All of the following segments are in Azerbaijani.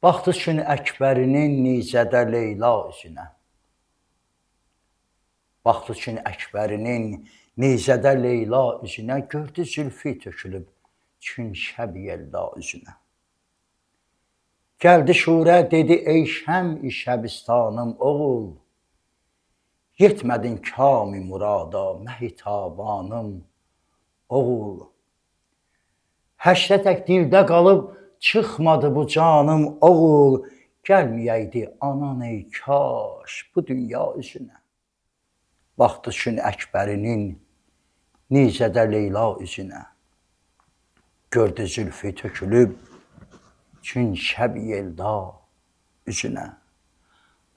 Baxdı üçün Əkbərinin nicədə Leyla üzünə. Baxdı üçün Əkbərinin nicədə Leyla üzünə, gördü zülfü tökülüb çün şəb yelda üzünə. Gəldi şurə, dedi ey şəm-i şəbistanım oğul, yetmədin kami murada məhitabanım oğul. Həşrə tək dildə qalıb çıxmadı bu canım oğul, gəlməyəydi anan ey kaş bu dünya üzünə. Baxdı üçün Əkbərinin nicədə Leyla üzünə, gördü zülfü tökülüb çün şəb yelda üzünə.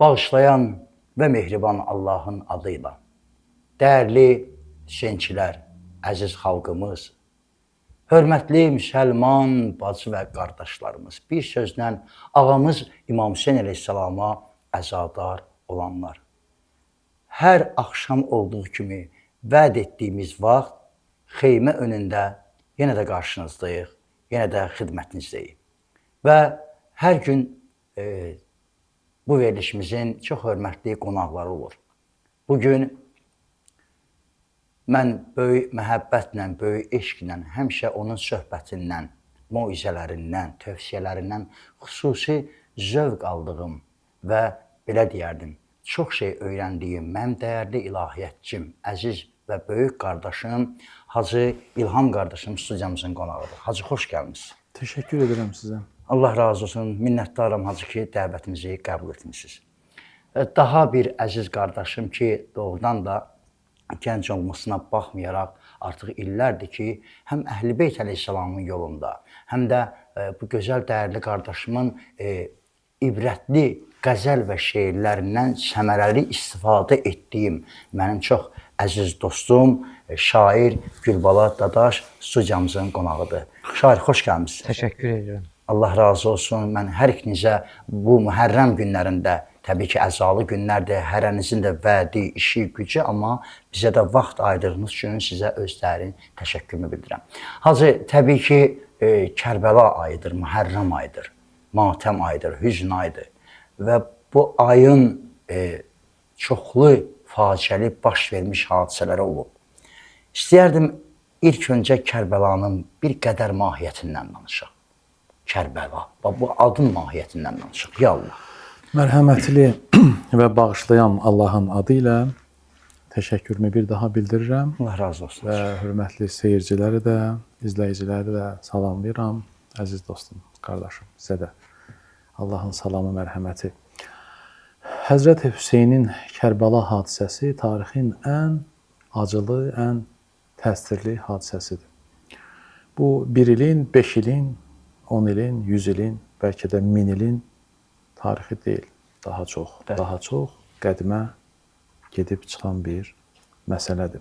Bağışlayan və mehriban Allahın adıyla, dəyərli Hüseynçilər, əziz xalqımız, hörmətli müsəlman bacı və qardaşlarımız, bir sözlə ağamız İmam Hüseyn əleyhissalama əzadar olanlar. Hər axşam olduğu kimi vəd etdiyimiz vaxt xeymə önündə yenə də qarşınızdayıq, yenə də xidmətinizdəyik. Və hər gün bu verilişimizin çox hörmətli qonaqları olur. Bugün mən böyük məhəbbətlə, böyük eşqlə, həmişə onun söhbətindən, moizələrindən, tövsiyələrindən xüsusi zövq aldığım və belə deyərdim, çox şey öyrəndiyim mənim dəyərli ilahiyyatçım, əziz və böyük qardaşım Hacı İlham qardaşım studiyamızın qonağıdır. Hacı, xoş gəlmişsiniz. Təşəkkür edirəm sizə. Allah razı olsun, minnətdaram Hacı ki, dəvətimizi qəbul etmişsiniz. Daha bir əziz qardaşım ki, doğrudan da gənc olmasına baxmayaraq artıq illərdir ki, həm Əhl-i Beyt əleyhissalamın yolunda, həm də bu gözəl dəyərli qardaşımın ibrətli qəzəl və şeirlərindən səmərəli istifadə etdiyim mənim çox əziz dostum, şair Gülbala Dadaş studiyamızın qonağıdır. Şair, xoş gəlmişsiniz. Təşəkkür edirəm. Allah razı olsun. Mən hər ikinizə bu mühərrəm günlərində, təbii ki, əzalı günlərdir, hərənizin də vədi, işi, gücü, amma bizə də vaxt ayırdığınız üçün sizə öz dərin təşəkkürümü bildirəm. Hacı, təbii ki, Kərbəla ayıdır, mühərrəm ayıdır, matəm ayıdır, hüzn ayıdır və bu ayın çoxlu faciəli baş vermiş hadisələri olub. İstəyərdim ilk öncə Kərbəlanın bir qədər mahiyyətindən danışaq. Kərbəla, bu adın mahiyyətindən danışaq. Ya Allah. Mərhəmətli və bağışlayan Allahın adı ilə təşəkkürümü bir daha bildirirəm. Allah razı olsun. Və hörmətli seyirciləri də, izləyiciləri də salamlayıram. Əziz dostum, qardaşım, sizə də Allahın salamı, mərhəməti. Həzrət Hüseynin Kərbəla hadisəsi tarixin ən acılı, ən təsirli hadisəsidir. Bu 1 ilin, 5 ilin, 10 ilin, 100 ilin, bəlkə də 1000 ilin tarixi deyil. Daha çox, daha çox qədimə gedib çıxan bir məsələdir.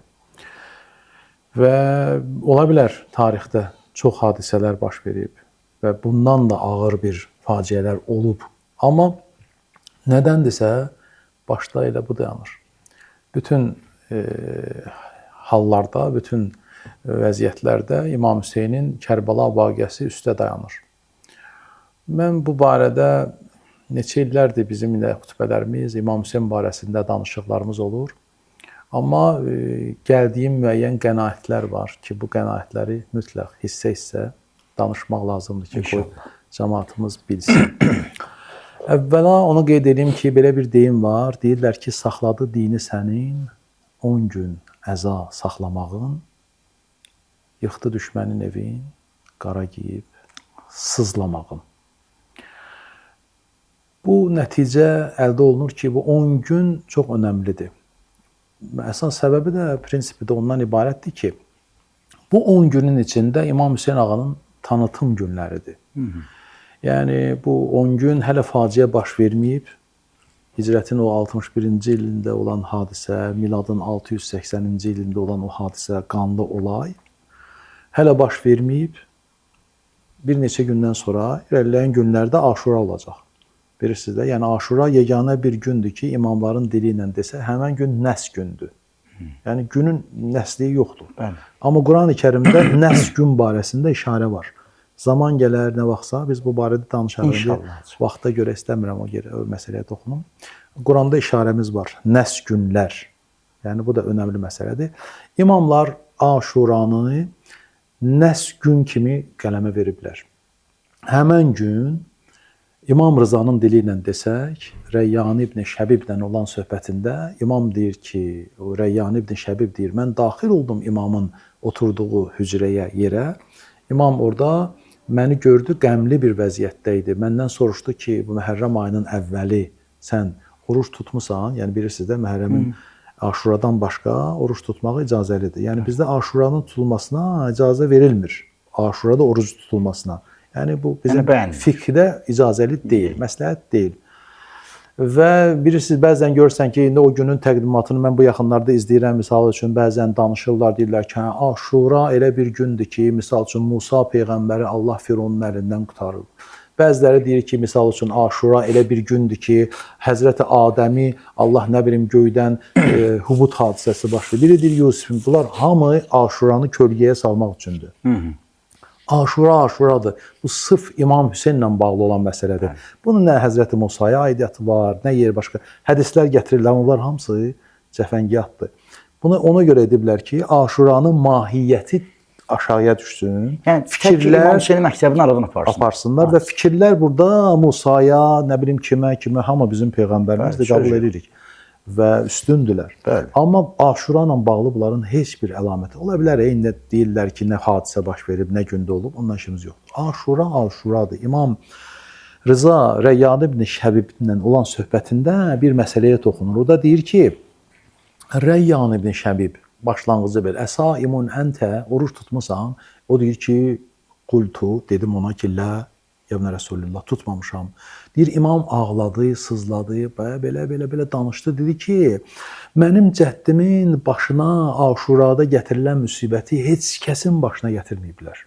Və ola bilər tarixdə çox hadisələr baş verib və bundan da ağır bir faciələr olub. Amma nədəndirsə, başda elə bu dayanır. Bütün hallarda, bütün vəziyyətlərdə İmam Hüseynin Kərbəla vaqiəsi üstə dayanır. Mən bu barədə neçə illərdir bizim ilə xütbələrimiz, İmam Hüseyn barəsində danışıqlarımız olur. Amma gəldiyim müəyyən qənaətlər var ki, bu qənaətləri mütləq hissə-hissə danışmaq lazımdır ki, qoy cəmaatımız bilsin. Əvvəla onu qeyd edeyim ki, belə bir deyim var. Deyirlər ki, saxladı dini sənin 10 gün əza saxlamağın, yıxdı düşmənin evin, qara giyib sızlamağın. Bu nəticə əldə olunur ki, bu 10 gün çox önəmlidir. Əsas səbəbi də, prinsipi də ondan ibarətdir ki, bu 10 günün içində İmam Hüseyn ağanın tanıtım günləridir. Yəni, bu 10 gün hələ faciə baş verməyib. Hicrətin o 61-ci ilində olan hadisə, miladın 680-ci ilində olan o hadisə, qanlı olay hələ baş verməyib. Bir neçə gündən sonra irəliləyən günlərdə Aşura olacaq. Bilirsiniz də, yəni Aşura yeganə bir gündür ki, imamların dili ilə desə, həmən gün nəs gündür. Yəni günün nəsliyi yoxdur. Amma Quran-ı Kərimdə nəs gün barəsində işarə var. Zaman gələr nə vaxtsa biz bu barədə danışarıq. İnşallah. Vaxta görə istəmirəm o məsələyə toxunum. Quranda işarəmiz var. Nəs günlər. Yəni bu da önəmli məsələdir. İmamlar Aşuranı nəs gün kimi qələmə veriblər. Həmən gün İmam Rızanın dili ilə desək, Rəyyan ibn Şəbiblə olan söhbətində İmam deyir ki, Rəyyan ibn Şəbib deyir, mən daxil oldum imamın oturduğu hücrəyə, yerə. İmam orada məni gördü, qəmli bir vəziyyətdə idi. Məndən soruşdu ki, bu Məhərrəm ayının əvvəli sən oruç tutmusan? Yəni bilirsiniz də, Məhərrəmin Aşuradan başqa oruç tutmağı icazəlidir. Yəni bizdə Aşuranın tutulmasına icazə verilmir. Aşurada oruc tutulmasına. Yəni bu bizim fiqhdə icazəli deyil, məsləhət deyil. Və bilirsiniz, bəzən görürsən ki, indi o günün təqdimatını mən bu yaxınlarda izləyirəm, misal üçün bəzən danışırlar, deyirlər ki, Aşura elə bir gündür ki, misal üçün Musa Peyğəmbəri Allah Fironun əlindən qurtarır. Bəziləri deyir ki, misal üçün Aşura elə bir gündür ki, Həzrəti Adəmi Allah nə bilim göydən hubut hadisəsi başlayır. Biri deyir Yusufin, bunlar hamı Aşuranı kölgəyə salmaq üçündür. Aşura Aşuradır. Bu sırf İmam Hüseynlə bağlı olan məsələdir. Bunun nə Həzrəti Musaya aidiyyatı var, nə yer başqa. Hədislər gətirirlər, onlar hamısı cəfəngiyatdır. Bunu ona görə ediblər ki, Aşuranın mahiyyəti aşağıya düşsün. Yəni fikirlər İmam Hüseyn məktəbini aradan aparsınlar və fikirlər burada Musaya, nə bilim kimə, hamı bizim peyğəmbərimiz qəbul edirik və üstündülər. Bəli. Amma Aşura ilə bağlı bunların heç bir əlaməti ola bilər. İndi deyirlər ki, nə hadisə baş verib, nə gündə olub, ondan işimiz yoxdur. Aşura Aşuradır. İmam Rıza Rəyyan ibn Şəbiblə olan söhbətində bir məsələyə toxunur. O da deyir ki, Rəyyan ibn Şəbib başlanğıcı belə, əsaimun əntə, oruç tutmusan, o deyir ki, qultu, dedim ona ki, lə, Yevnə Rəsulullah, tutmamışam. Deyir, imam ağladı, sızladı, belə danışdı. Dedi ki, mənim cəddimin başına Aşurada gətirilən müsibəti heç kəsin başına gətirməyiblər.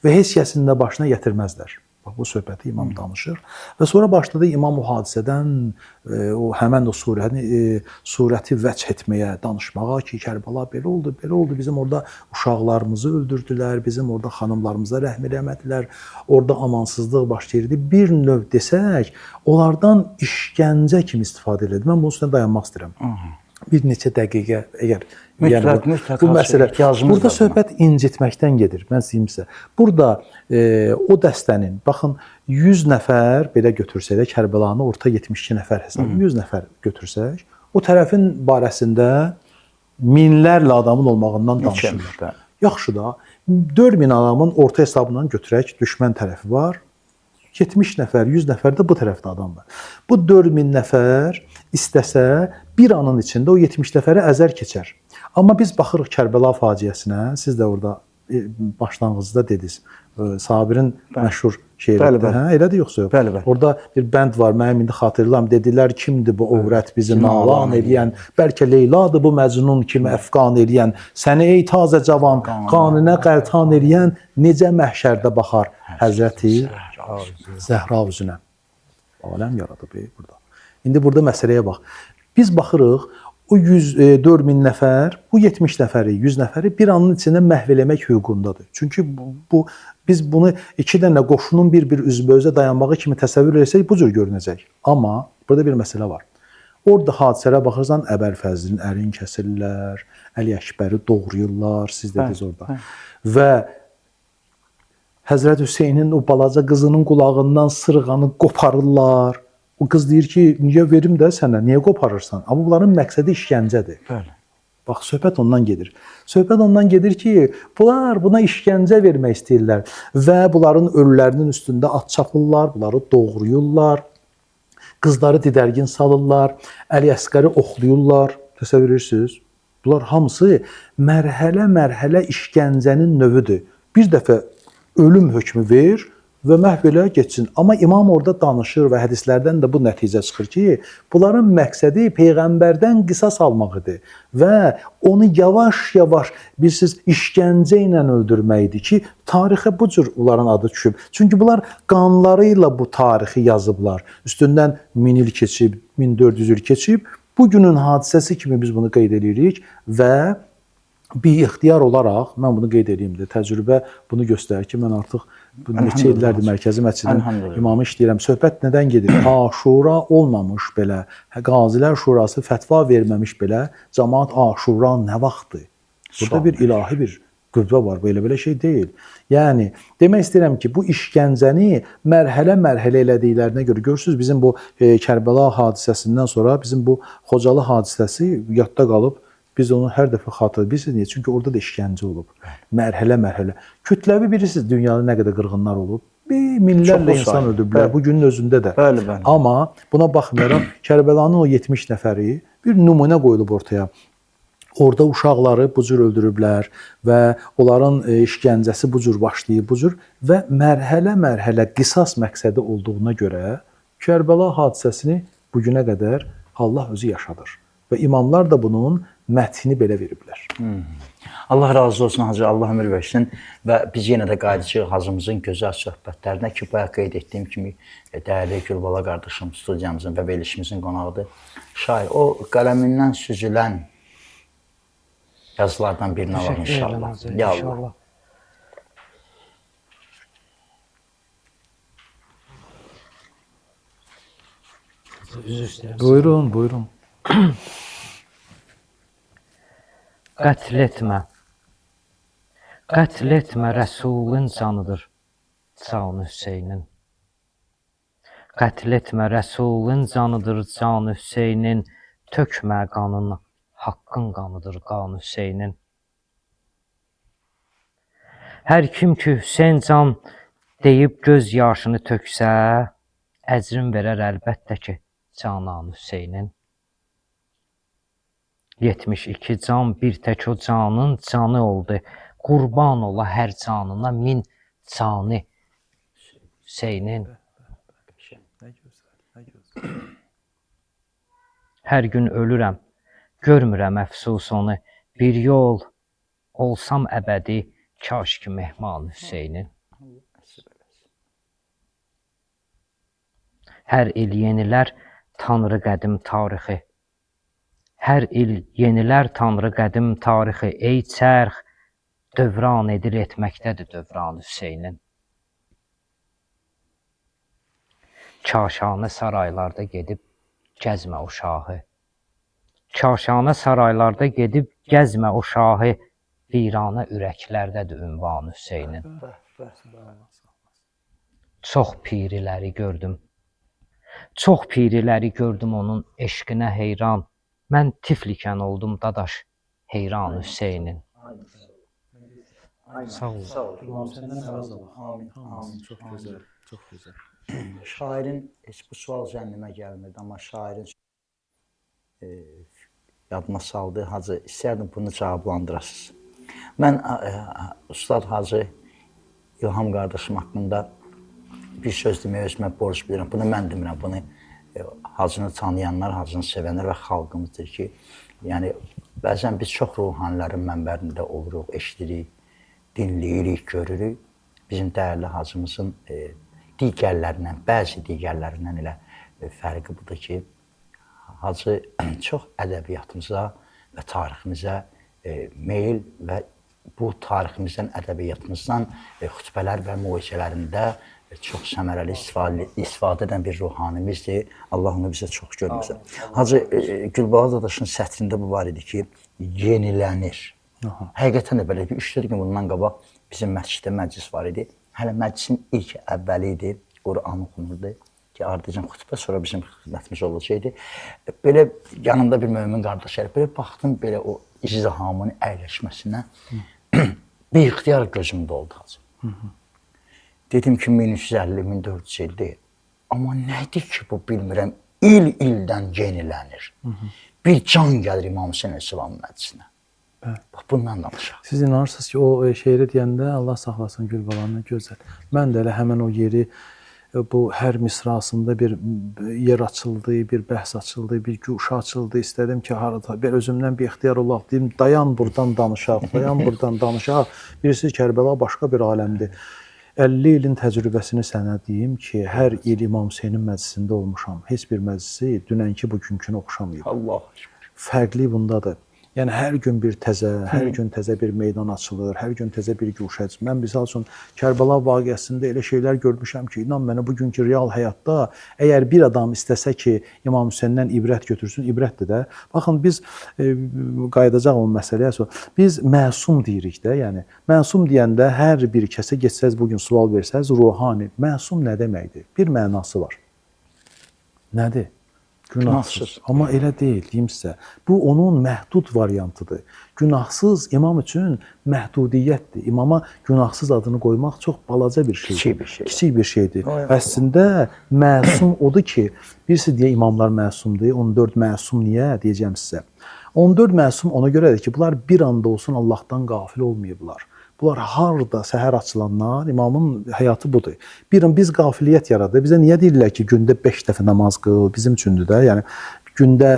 Və heç kəsin də başına gətirməzlər. Bu söhbəti imam danışır. Və sonra başladı imam o hadisədən, həmən o surəti vəch etməyə, danışmağa ki, Kərbəla belə oldu, bizim orada uşaqlarımızı öldürdülər, bizim orada xanımlarımıza rəhm eləmədilər, orada amansızlıq başlayırdı. Bir növ desək, onlardan işgəncə kimi istifadə elədi. Mən bunun üstündə dayanmaq istəyirəm. Bir neçə dəqiqə, əgər mütləq bu məsələ, burada söhbət incitməkdən gedir, mən sizimsə. Burada o dəstənin, baxın, 100 nəfər, belə götürsək də, Kərbəlanı orta 72 nəfər hesabı, 100 nəfər götürsək, o tərəfin barəsində minlərlə adamın olmağından danışırlar. Yaxşı da, 4000 adamın orta hesabından götürək, düşmən tərəfi var, 70 nəfər, 100 nəfər də bu tərəfdə adam var. Bu 4000 nəfər istəsə, bir anın içində o 70 nəfəri əzər keçər. Amma biz baxırıq Kərbəla faciəsinə, siz də orada başlanğıcda dediniz, Sabirin məşhur şeiridir. Elədir yoxsa yox? Bəli. Orada bir bənd var, mənim indi xatırlam, dedilər, kimdir bu övrət bizi nalan eləyən, bəlkə Leyladır bu Məcnun kimi əfqan eləyən, səni ey tazə cavan, qanunə qəltan eləyən, necə məhşərdə baxar Həzrəti Zəhra üzünə. Aləm yaradıb burada. İndi burada məsələyə bax. Biz baxırıq, o 4000 nəfər, bu 70 nəfəri, 100 nəfəri bir anın içində məhv eləmək hüququndadır. Çünki biz bunu iki dənə qoşunun bir üzbözə dayanmağı kimi təsəvvür etsək, bu cür görünəcək. Amma burada bir məsələ var. Orada hadisələrə baxırsan, Əbəlfəzlin ərin kəsirlər, Əli Əkbəri doğrayırlar, siz dediniz orada. Və Həzrət Hüseynin o balaca qızının qulağından sırğanı qoparırlar. O qız deyir ki, niyə verim də sənə, niyə qoparırsan? Amma bunların məqsədi işgəncədir. Bəli. Bax, söhbət ondan gedir. Söhbət ondan gedir ki, bunlar buna işgəncə vermək istəyirlər və bunların ölülərinin üstündə at çapırlar, bunları doğrayırlar, qızları didərgin salırlar, Əli Əsqəri oxlayırlar, təsəvvür edirsiniz? Bunlar hamısı mərhələ-mərhələ işgəncənin növüdür. Bir dəfə ölüm hökmü ver və məhv elə geçsin. Amma imam orada danışır və hədislərdən də bu nəticə çıxır ki, bunların məqsədi Peyğəmbərdən qisas almaqdır və onu yavaş-yavaş bilirsiniz, işgəncə ilə öldürməkdir ki, tarixə bu cür onların adı düşüb. Çünki bunlar qanları ilə bu tarixi yazıblar. Üstündən 1000 il keçib, 1400 il keçib. Bugünün hadisəsi kimi biz bunu qeyd edirik və bir ixtiyar olaraq, mən bunu qeyd edeyim də, təcrübə bunu göstərir ki, mən artıq Bu neçə illərdir Mərkəzi Məscidin Elhamdülillah. imamı işləyirəm. Söhbət nədən gedir? Aşura olmamış belə, Qazilər Şurası fətva verməmiş belə cəmaət Aşura nə vaxtdır? Burada bir ilahi bir qüvvə var. Belə şey deyil. Yəni demək istəyirəm ki, bu işgəncəni mərhələ-mərhələ elədiklərinə görə görürsüz bizim bu Kərbəla hadisəsindən sonra bizim bu Xocalı hadisəsi yadda qalıb. Biz onu hər dəfə xatırlayırsınız. Niyə? Çünki orada da işgəncə olub. Mərhələ-mərhələ. Kütləvi bilirsiniz dünyada nə qədər qırğınlar olub. Minlərlə insan öldüblər. Bu günün özündə də. Bəli. Amma buna baxmayaraq Kərbəlanın o 70 nəfəri bir nümunə qoyulub ortaya. Orada uşaqları bu cür öldürüblər və onların işgəncəsi bu cür başlayıb, bu cür və mərhələ-mərhələ qisas məqsədi olduğuna görə Kərbəla hadisəsini bu günə qədər Allah özü yaşadır. Və imamlar da bunun məthini belə veriblər. Allah razı olsun Hacı, Allah ömür versin və biz yenə də qayıdacağıq Hacımızın gözəl söhbətlərinə ki, bayaq qeyd etdiyim kimi dəyərli Gülbala qardaşım studiyamızın və verilişimizin qonağıdır. Şair, o qələmindən süzülən yazılardan birini alalım inşallah. Ya Allah. Buyurun, buyurun. Qətl etmə. Qətl etmə Rəsulun canıdır, can Hüseynin. Qətl etmə Rəsulun canıdır, can Hüseynin. Tökmə qanını, haqqın qanıdır, qan Hüseynin. Hər kim ki Hüseyn can deyib göz yaşını töksə, əcrin verər əlbəttə ki, canan Hüseynin. 72 can bir tək o canın canı oldu. Qurban ola hər canına min canı Hüseynin. Hər gün ölürəm, görmürəm əfsus onu. Bir yol olsam əbədi, kaş ki mehman Hüseynin. Hər il yenilər Tanrı qədim tarixi. Hər il yenilər Tanrı qədim tarixi. Ey çərx, dövran edir etməkdədir dövran Hüseynin. Kaşanə saraylarda gedib gəzmə o şahı. Kaşanə saraylarda gedib gəzmə o şahı. Viranə ürəklərdədir ünvan Hüseynin. Çox piriləri gördüm. Çox piriləri gördüm onun eşqinə heyran. Mən tiflikən oldum dadaş, heyran Hüseynin. Sağ olun. Sağ olun. Amin. Çox gözəl, çox gözəl. Şairin, heç bu sual zənnimə gəlmirdi, amma şairin yadıma saldı. Hacı, istərdim bunu cavablandırasınız. Mən Ustad Hacı İlham qardaşım haqqında bir söz deməyə özümə borc bilirəm. Bunu mən demirəm, bunu Hacını tanıyanlar, Hacını sevənlər və xalqımızdır ki, yəni bəzən biz çox ruhanilərin mənbərində oluruq, eşidirik, dinləyirik, görürük. Bizim dəyərli Hacımızın digərlərindən, bəzi digərlərindən elə fərqi budur ki, Hacı çox ədəbiyyatımıza və tariximizə meyil və bu tariximizdən, ədəbiyyatımızdan xütbələr və muizələrində çox səmərəli istifadə edən bir ruhanimizdir. Allah onu bizə çox görməsin. Hacı Gülbala dadaşın sətrində bu var idi ki, yenilənir. Həqiqətən də belə bir 3-4 gün bundan qabaq bizim məsciddə məclis var idi. Hələ məclisin ilk əvvəli idi, Quran oxunurdu ki, ardıcan xütbə, sonra bizim xidmətimiz olacaqdı. Belə yanımda bir mömin qardaş gəlib, belə baxdım belə o izdihamın əyləşməsinə, bir ixtiyar gözümdə oldu Hacı. Dedim ki, 1350-1400 ildir. Amma nədir ki, bu bilmirəm, il-ildən yenilənir. Bir can gəlir İmam Hüseyn Əleyhisselam məclisinə. Bax, bundan danışaq. Siz inanırsınız ki, o şeiri deyəndə Allah saxlasın Gülbalanı gözəl. Mən də elə həmən o yeri, bu hər misrasında bir yer açıldı, bir bəhs açıldı, bir guşa açıldı. İstədim ki, harada, bir özümdən bir ixtiyar olaq, dedim, dayan buradan danışaq, dayan buradan danışaq. Birisi Kərbəla başqa bir aləmdir. 50 ilin təcrübəsini sənə deyim ki, hər il İmam Hüseynin məclisində olmuşam. Heç bir məclisi dünənki bugünkünə oxşamayıb. Allah. Fərqli bundadır. Yəni hər gün bir təzə, hər gün təzə bir meydan açılır, hər gün təzə bir guşə. Mən misal üçün Kərbəla vaqiəsində elə şeylər görmüşəm ki, inan mənə bugünkü real həyatda əgər bir adam istəsə ki, İmam Hüseyndən ibrət götürsün, ibrətdir də. Baxın biz qayıdacaq o məsələyə sonra. Biz məsum deyirik də, yəni məsum deyəndə hər bir kəsə getsəz bugün sual versəz, ruhani, məsum nə deməkdir? Bir mənası var. Nədir? Günahsız. Amma elə deyil, deyim sizə. Bu onun məhdud variantıdır. Günahsız imam üçün məhdudiyyətdir. İmama günahsız adını qoymaq çox balaca bir şeydir. Kiçik bir şey. Kiçik bir şeydir. Əslində məsum odur ki, birisi deyə imamlar məsumdur. 14 məsum niyə deyəcəm sizə. 14 məsum ona görədir ki, bunlar bir anda olsun Allahdan qafil olmayıblar. Bunlar harda səhər açılanlar, imamın həyatı budur. Biz qafiliyyət yaradır. Bizə niyə deyirlər ki, gündə 5 dəfə namaz qıl, bizim üçündür də. Yəni gündə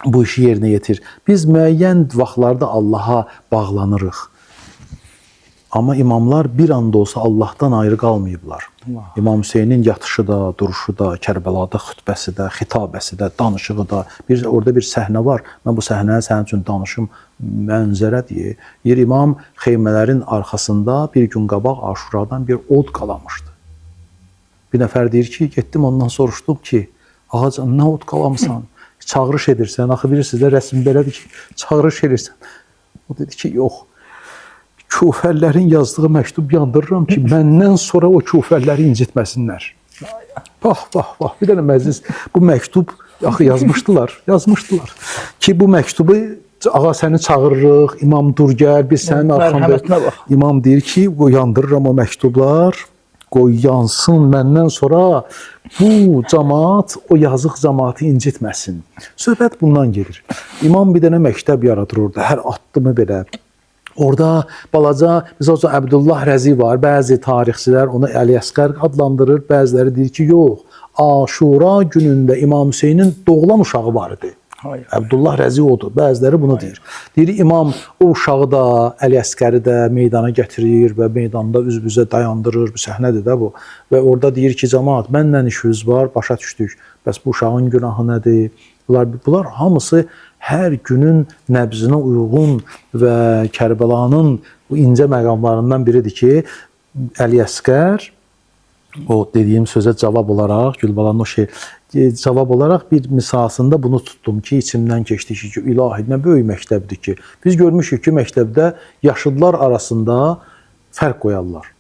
bu işi yerinə yetir. Biz müəyyən vaxtlarda Allaha bağlanırıq. Amma imamlar bir anda olsa Allahdan ayrı qalmayıblar. İmam Hüseynin yatışı da, duruşu da, Kərbəlada xütbəsi də, xitabəsi də, danışığı da. Orada bir səhnə var. Mən bu səhnəni sənin üçün danışım. Mənzərə deyir. Bir imam xeymələrin arxasında bir gün qabaq Aşuradan bir od qalamışdı. Bir nəfər deyir ki, getdim ondan soruşdum ki, ağacan nə od qalamısan? Çağırış edirsən. Axı bilirsiniz də rəsm belədir ki, çağırış edirsən. O dedi ki, yox. Kufəllərin yazdığı məktub yandırıram ki, məndən sonra o kufəlləri incitməsinlər. Bax. Bir dənə məclis bu məktub axı yazmışdılar ki, bu məktubu ağa səni çağırırıq, imam dur gəl, biz sənin arxanda. İmam deyir ki, yandırıram o məktublar, qoy yansın məndən sonra bu cəmaat o yazıq cəmaatı incitməsin. Söhbət bundan gelir. İmam bir dənə məktəb yaradır orada, hər addımı belə. Orada balaca, misal üçün Əbdullah Rəzi var, bəzi tarixçilər onu Əli-Əsqər adlandırır, bəziləri deyir ki, yox, Aşura günündə İmam Hüseynin doğulan uşağı var idi. Əbdullah Rəzi odur, bəziləri bunu deyir. Deyir, imam o uşağı da, Əli-Əsqəri də meydana gətirir və meydanda üz-üzə dayandırır, bir səhnədir də bu. Və orada deyir ki, cəmaat, mənlə işiniz var, başa düşdük, bəs bu uşağın günahı nədir? Bunlar hamısı hər günün nəbzinə uyğun və Kərbəlanın bu incə məqamlarından biridir ki, Əli-Əsqər o dediyim sözə cavab olaraq, Gülbalanın o şey cavab olaraq bir misalında bunu tutdum ki, içimdən keçdi ki, ilahi nə böyük məktəbdir ki, biz görmüşük ki, məktəbdə yaşıdlar arasında fərq qoyarlar.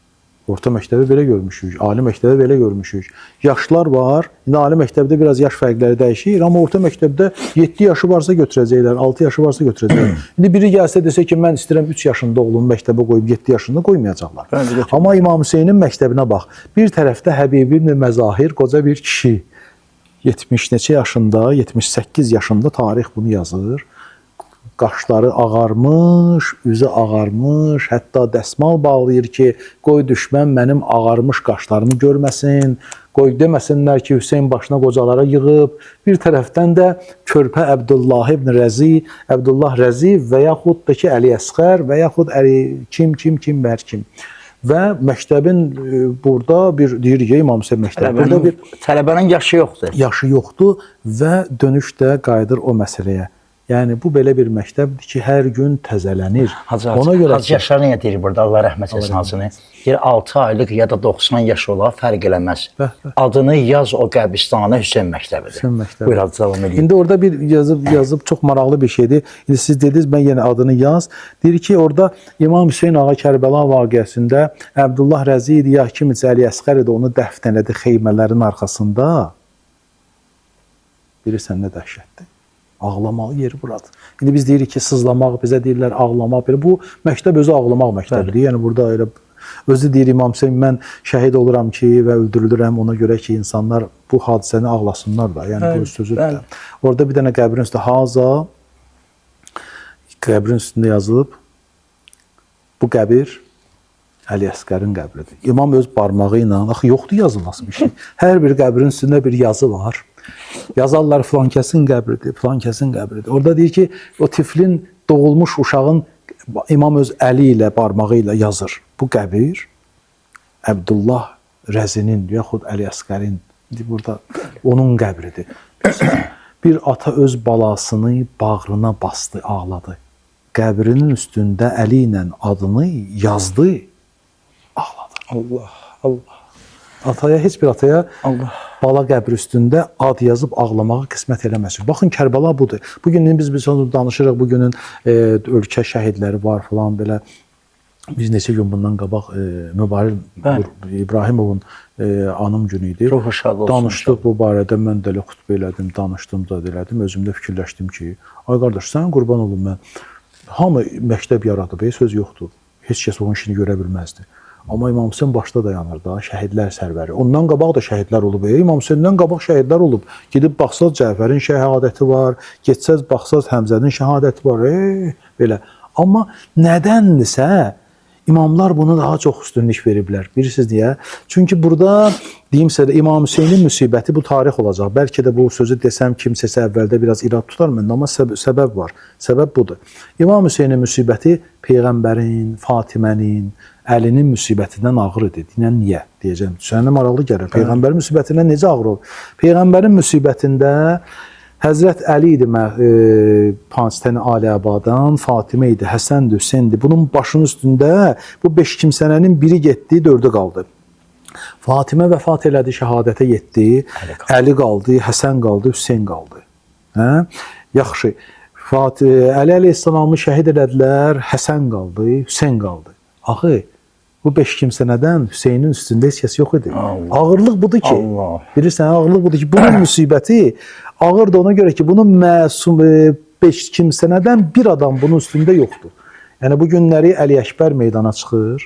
Orta məktəbi belə görmüşük, ali məktəbi belə görmüşük. Yaşlar var, indi ali məktəbdə biraz yaş fərqləri dəyişir, amma orta məktəbdə 7 yaşı varsa götürəcəklər, 6 yaşı varsa götürəcəklər. İndi biri gəlsə desə ki, mən istəyirəm 3 yaşında oğlumu məktəbə qoyub 7 yaşında qoymayacaqlar. Amma İmam Hüseynin məktəbinə bax, bir tərəfdə Həbib ibn Məzahir, qoca bir kişi, 70 neçə yaşında, 78 yaşında tarix bunu yazır. Qaşları ağarmış, üzü ağarmış, hətta dəsmal bağlayır ki, qoy düşmən mənim ağarmış qaşlarımı görməsin, qoy deməsinlər ki, Hüseyn başına qocalara yığıb. Bir tərəfdən də körpə Əbdullah ibn Rəzi, Əbdullah Rəzi və yaxud da ki, Əli-Əsqər və yaxud kim. Və məktəbin burada bir deyir ki, İmam Hüseyn məktəbi. Tələbənin yaşı yoxdur. Yaşı yoxdur və dönüşdə qayıdır o məsələyə. Yəni bu belə bir məktəbdir ki, hər gün təzələnir. Hacı yaşları niyə deyir burada, Allah rəhmət etsin hacını? Deyir 6 aylıq ya da 90 yaş ola fərq eləməz. Adını yaz o qəbristana Hüseyn məktəbidir. Hüseyn məktəbi. Buyur hacı davam edin. İndi orada bir yazıb çox maraqlı bir şeydir. İndi siz dediniz, mən yenə adını yaz. Deyir ki, orada İmam Hüseyn ağa Kərbəla vaqiəsində Əbdullah Rəzi idi, ya kimisə Əli-Əsqər idi, onu dəfn elədi xeymələrin arxasında. Bilirsən nə dəhşətdir? Ağlamalı yeri buradır. İndi biz deyirik ki, sızlamaq, bizə deyirlər ağlamaq. Bu məktəb özü ağlamaq məktəbidir. Yəni burada elə özü deyir İmam Hüseyn, mən şəhid oluram ki və öldürülürəm ona görə ki, insanlar bu hadisəni ağlasınlar da. Yəni bu sözü də. Orada bir dənə qəbrin üstündə Haza, qəbrin üstündə yazılıb, bu qəbir Əli-Əsqərin qəbridir. İmam öz barmağı ilə, axı yoxdur yazılması bir şey. Hər bir qəbrin üstündə bir yazı var. Yazarlar filan kəsin qəbridir, filan kəsin qəbridir. Orada deyir ki, o tiflin doğulmuş uşağın İmam öz əli ilə, barmağı ilə yazır. Bu qəbir Əbdullah Rəzinin, yaxud Əli-Əsqərin, burada onun qəbridir. Bir ata öz balasını bağrına bastı, ağladı. qəbrinin üstündə əli ilə adını yazdı, ağladı. Allah, Allah. Ataya, heç bir ataya Allah. bala qəbri üstündə ad yazıb ağlamağı qismət eləməsin. Baxın, Kərbəla budur. Bugün biz onu danışırıq, bugünün ölkə şəhidləri var falan belə. Biz neçə gün bundan qabaq Mübarək İbrahimovun anım günü idi. Ruhu şad olsun. Danışdıq bu barədə, mən də elə xutbə elədim, danışdım da elədim. Özümdə fikirləşdim ki, ay qardaş, sən qurban olum mən. Hamı məktəb yaradıb, söz yoxdur. Heç kəs onun işini görə bilməzdi. Amma İmam Hüseyn başda dayanır da, şəhidlər sərvəri. Ondan qabaq da şəhidlər olub. İmam Hüseyndən qabaq şəhidlər olub. Gedib baxsaz Cəfərin şəhadəti var, getsəz baxsaz Həmzənin şəhadəti var. Belə. Amma nədəndirsə, imamlar bunu daha çox üstünlük veriblər. Bilirsiniz niyə? Çünki burada deyimsə də İmam Hüseynin müsibəti bu tarix olacaq. Bəlkə də bu sözü desəm kimsəsə əvvəldə biraz irad tutar məndə, amma səbəb var. Səbəb budur. İmam Hüseynin müsibəti Peyğəmbərin, Fatimənin, Əlinin müsibətindən ağır idi. Niyə? Deyəcəm. Sənə maraqlı gəlir. Peyğəmbərin müsibətindən necə ağır olur? Peyğəmbərin müsibətində Həzrət Əli idi Pansitəni Ali-Abadan, Fatimə idi, Həsəndir, Hüseyndir. Bunun başının üstündə bu 5 kimsənin biri getdi, 4-ü qaldı. Fatimə vəfat elədi, şəhadətə getdi, Əli qaldı, Həsən qaldı, Hüseyn qaldı. Yaxşı, Əli əleyhissalamı şəhid elədilər, Həsən qaldı, Hüseyn qaldı. Axı, bu 5 kimsənədən Hüseynin üstündə heç kəs yox idi. Ağırlıq budur ki, bilirsən, ağırlıq budur ki, bunun müsibəti ağırdır ona görə ki, bunun məsum 5 kimsənədən bir adam bunun üstündə yoxdur. Yəni, bu günləri Əli Əkbər meydana çıxır,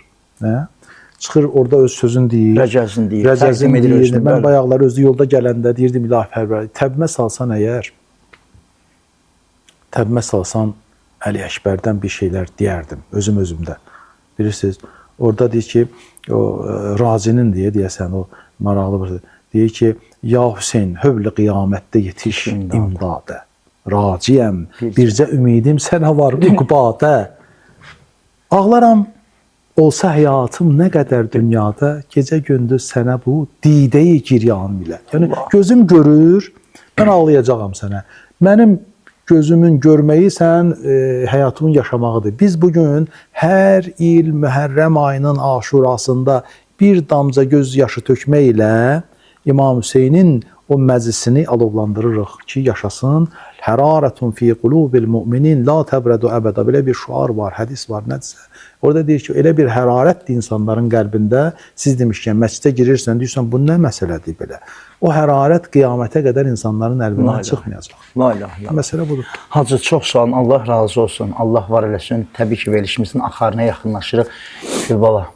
çıxır orada öz sözün deyir, rəcəzin deyir, mən bayaqlar özü yolda gələndə deyirdim, ilahi pərvər, təbmə salsan əgər, təbmə salsan Əli Əkbərdən bir şeylər deyərdim, özümdə. Bilirsiniz, orada deyir ki, o Razinin deyəsən, o maraqlı bir deyir ki, ya Hüseyn, hövl-i qiyamətdə yetiş imdadə, raciyəm, bircə ümidim sənə var uqbadə. Ağlaram, olsa həyatım nə qədər dünyada, gecə-gündüz sənə bu didə-i giryanım ilə. Yəni, gözüm görür, mən ağlayacağam sənə. Mənim gözümün görməyi sən həyatımın yaşamağıdır. Biz bugün hər il Mühərrəm ayının aşurasında bir damca göz yaşı tökmək ilə İmam Hüseynin o məclisini alovlandırırıq ki, yaşasın. Hərarətun fi qulubil müminin la təbrədu əbədə. Belə bir şuar var, hədis var, nədirsə. Orada deyir ki, elə bir hərarətdir insanların qəlbində. Siz demişkən, məscidə girirsən, deyirsən, bu nə məsələdir belə? O hərarət qiyamətə qədər insanların əlbindən çıxmayacaq. Məsələ budur. Hacı, çox sağ olun, Allah razı olsun, Allah var eləsin. Təbii ki, verilişimizin axarına yaxınlaşırıq. Gülbala,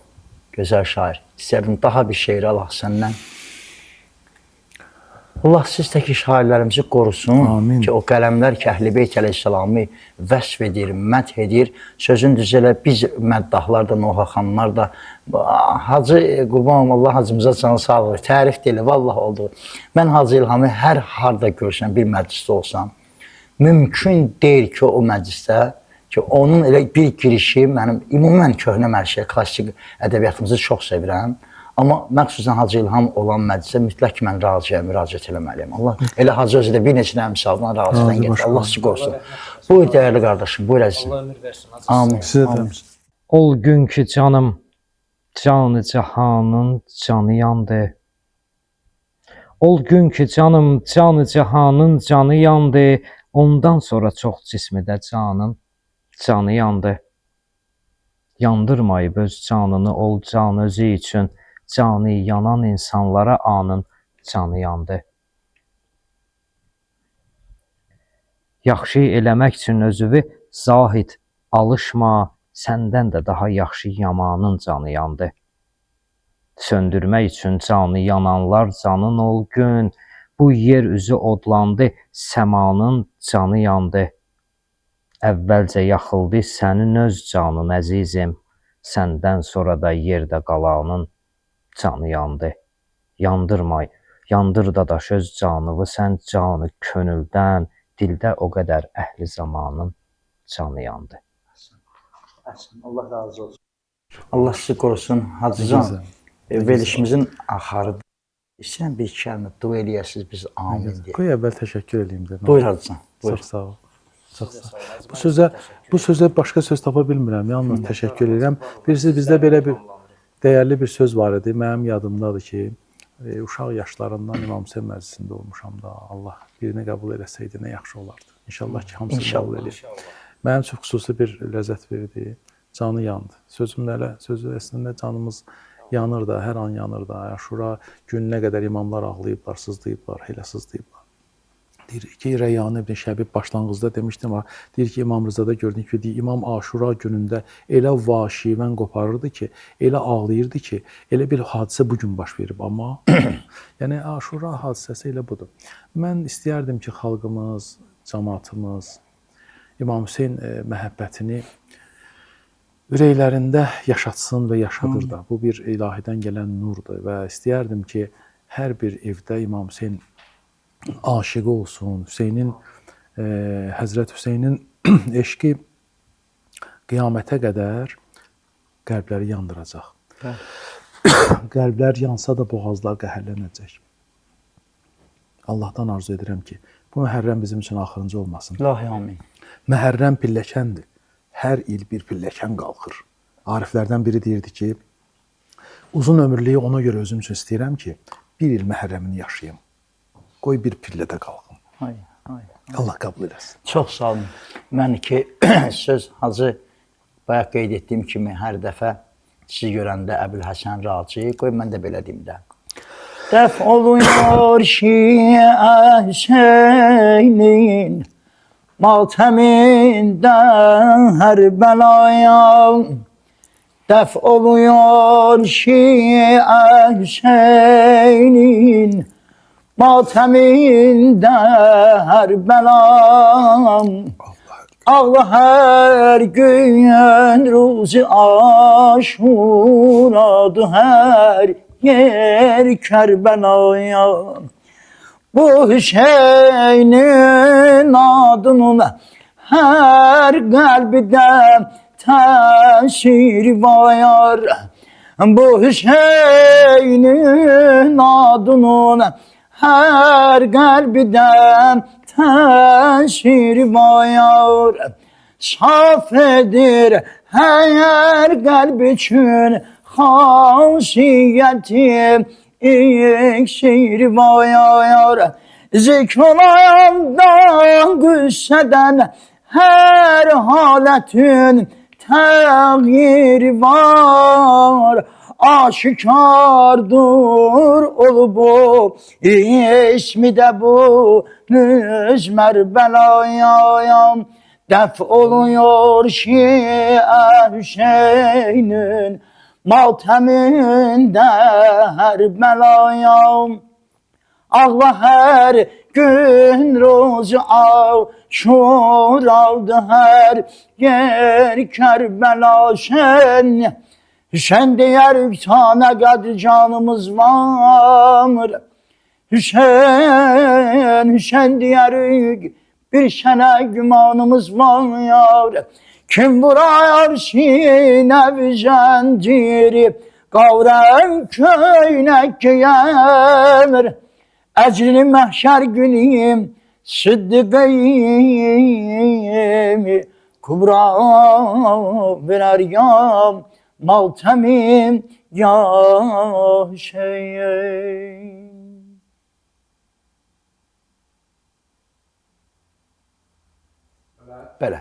gözəl şair, istərdim daha bir şeir alaq səndən. Allah siz təki şairlərimizi qorusun. Amin. Ki, o qələmlər ki, Əhl-i Beyt əleyhissalamı vəsf edir, məth edir. Sözün düzü elə biz məddahlar da, Noha xanlar da, Hacı, qurbanım Allah hacımıza canı sağlıq, tərif deyilir, vallah oldu. Mən Hacı İlhamı hər harda görsəm, bir məclisdə olsam, mümkün deyil ki, o məclisdə, ki, onun elə bir girişi, mənim ümumən köhnə mərşə, klassik ədəbiyyatımızı çox sevirəm. Amma məxsusən Hacı İlham olan məclisə mütləq ki, mən razıyam, müraciət eləməliyəm. Allah, elə Hacı özü də bir neçə dənə misaldan razıdan gedir. Allah sizi qorusun. Buyur, dəyərli qardaşım, buyur əzizim. Amin. Ol gün ki, canım, canı cahanın canı yandı. Ol gün ki, canım, canı cahanın canı yandı. Ondan sonra çox cismidə canın canı yandı. Yandırmayıb öz canını, ol can özü üçün. Canı yanan insanlara anın canı yandı. Yaxşı eləmək üçün özüvü zahid alışma, səndən də daha yaxşı yamanın canı yandı. Söndürmək üçün canı yananlar canın ol gün, bu yer üzü odlandı, səmanın canı yandı. Əvvəlcə yaxıldı sənin öz canın əzizim, səndən sonra da yerdə qalanın canı yandı. Yandırmay, yandır dadaş öz canıvı, sən canı könüldən, dildə o qədər əhli zamanın canı yandı. Allah razı olsun. Allah sizi qorusun. Hacıcan, verilişimizin axarıdır. İstəyirəm bir kəlmə dua eləyəsiniz, biz amin deyək. Qoy əvvəl təşəkkür edeyim də. Buyur Hacıcan. Çox sağ ol. Çox sağ ol. Bu sözə başqa söz tapa bilmirəm. Yalnız təşəkkür edirəm. Bilirsiniz, bizdə belə bir dəyərli bir söz var idi. Mənim yadımdadır ki, uşaq yaşlarından İmam Hüseyn məclisində olmuşam da. Allah birini qəbul eləsəydi nə yaxşı olardı. İnşallah ki, hamısını qəbul edir. Mənim üçün xüsusi bir ləzzət verdi. Canı yandı. Sözü əslində canımız yanır da, hər an yanır da. Aşura gününə qədər imamlar ağlayıblar, sızlayıblar, elə sızlayıblar. Deyir ki, Rəyyani ibn Şəbib başlanğıcda demişdim, deyir ki, İmam Rızada gördük ki, İmam Aşura günündə elə vaşivən qoparırdı ki, elə ağlayırdı ki, elə bir hadisə bugün baş verib. Amma yəni Aşura hadisəsi elə budur. Mən istəyərdim ki, xalqımız, cəmaatımız İmam Hüseyn məhəbbətini ürəklərində yaşatsın və yaşadır da. Bu bir ilahidən gələn nurdur və istəyərdim ki, hər bir evdə İmam Hüseyn aşığı olsun. Həzrət Hüseynin eşqi qiyamətə qədər qəlbləri yandıracaq. Qəlblər yansa da boğazlar qəhərlənəcək. Allahdan arzu edirəm ki, bu Məhərrəm bizim üçün axırıncı olmasın. İlahi amin. Məhərrəm pilləkəndir. Hər il bir pilləkən qalxır. Ariflərdən biri deyirdi ki, uzun ömürlüyü ona görə özüm üçün istəyirəm ki, bir il Məhərrəmini yaşayım. Qoy bir pillədə qalxım. Allah qəbul eləsin. Çox sağ olun. Mən ki, söz Hacı bayaq qeyd etdiyim kimi hər dəfə sizi görəndə Əbülhəsən Raci, qoy mən də belə deyim də. Dəf oluyor şiə Hüseynin matəmindən hər bəlaya. Dəf oluyor şiə Hüseynin matəmində hər bəlam. Ağla hər gün ruzi aşuradı hər yer Kərbəlaya. Bu Hüseynin adının hər qəlbdə təsir var. Bu Hüseynin adının hər qəlbdən təsir var. Saf edir hər qəlb üçün xasiyyəti iksir var. Zikr olandan qüssədən hər halətün təğyir var. Aşikardır olub o ismi də bu müzmər bəlayam. Dəf oluyor şiə Hüseynin matəmində hər bəlayam. Ağla hər gün rozu aşuradı hər yer Kərbəla şən. Hüseyin deyər sana qədər canımız var. Hüseyin deyər bir sənə gümanımız var. Kim vurayar sinəvi zənciri, qavrəm köynək giyər. Əcrini məhşər günüm sıddıqayım, kubra verəryam. Maltemim ya Hüseyin. Belə.